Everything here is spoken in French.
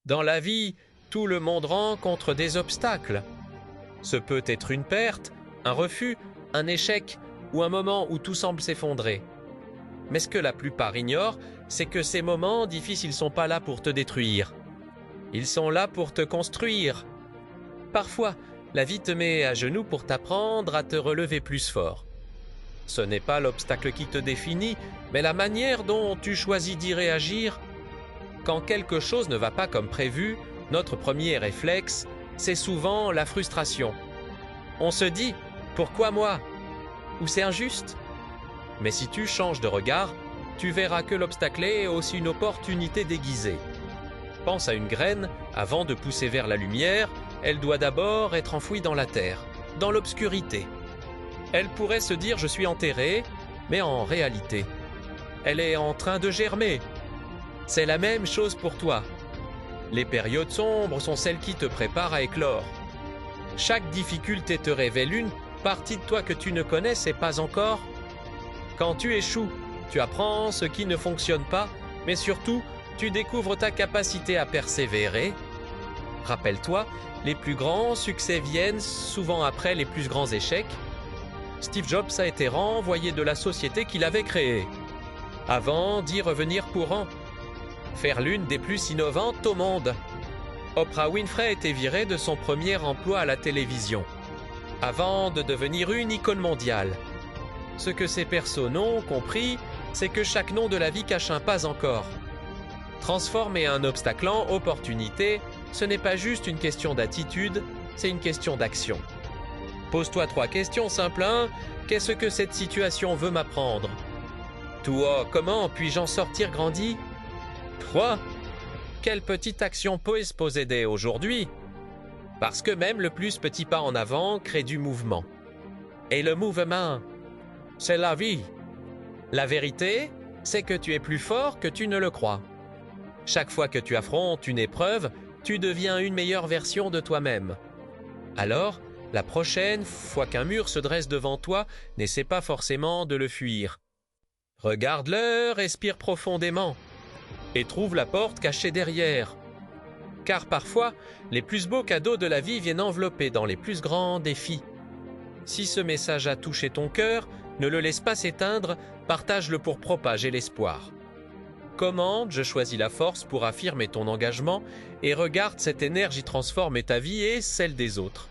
Dans la vie, tout le monde rencontre des obstacles. Ce peut être une perte, un refus, un échec ou un moment où tout semble s'effondrer. Mais ce que la plupart ignorent, c'est que ces moments difficiles ne sont pas là pour te détruire. Ils sont là pour te construire. Parfois, la vie te met à genoux pour t'apprendre à te relever plus fort. Ce n'est pas l'obstacle qui te définit, mais la manière dont tu choisis d'y réagir. Quand quelque chose ne va pas comme prévu, notre premier réflexe, c'est souvent la frustration. On se dit « Pourquoi moi ?» ou « C'est injuste ?» Mais si tu changes de regard, tu verras que l'obstacle est aussi une opportunité déguisée. Pense à une graine, avant de pousser vers la lumière, elle doit d'abord être enfouie dans la terre, dans l'obscurité. Elle pourrait se dire « Je suis enterrée », mais en réalité, elle est en train de germer. C'est la même chose pour toi. Les périodes sombres sont celles qui te préparent à éclore. Chaque difficulté te révèle une partie de toi que tu ne connaissais pas encore. Quand tu échoues, tu apprends ce qui ne fonctionne pas, mais surtout, tu découvres ta capacité à persévérer. Rappelle-toi, les plus grands succès viennent souvent après les plus grands échecs. Steve Jobs a été renvoyé de la société qu'il avait créée, avant d'y revenir courant. Faire l'une des plus innovantes au monde. Oprah Winfrey a été virée de son premier emploi à la télévision, avant de devenir une icône mondiale. Ce que ces personnes n'ont compris, c'est que chaque nom de la vie cache un pas encore. Transformer un obstacle en opportunité, ce n'est pas juste une question d'attitude, c'est une question d'action. Pose-toi 3 questions simples. Qu'est-ce que cette situation veut m'apprendre? Toi, comment puis-je en sortir grandi? 3. Quelle petite action peut se poser dès aujourd'hui? Parce que même le plus petit pas en avant crée du mouvement. Et le mouvement, c'est la vie. La vérité, c'est que tu es plus fort que tu ne le crois. Chaque fois que tu affrontes une épreuve, tu deviens une meilleure version de toi-même. Alors, la prochaine fois qu'un mur se dresse devant toi, n'essaie pas forcément de le fuir. Regarde-le, respire profondément et trouve la porte cachée derrière. Car parfois, les plus beaux cadeaux de la vie viennent envelopper dans les plus grands défis. Si ce message a touché ton cœur, ne le laisse pas s'éteindre, partage-le pour propager l'espoir. Commande, je choisis la force pour affirmer ton engagement et regarde cette énergie transformer ta vie et celle des autres.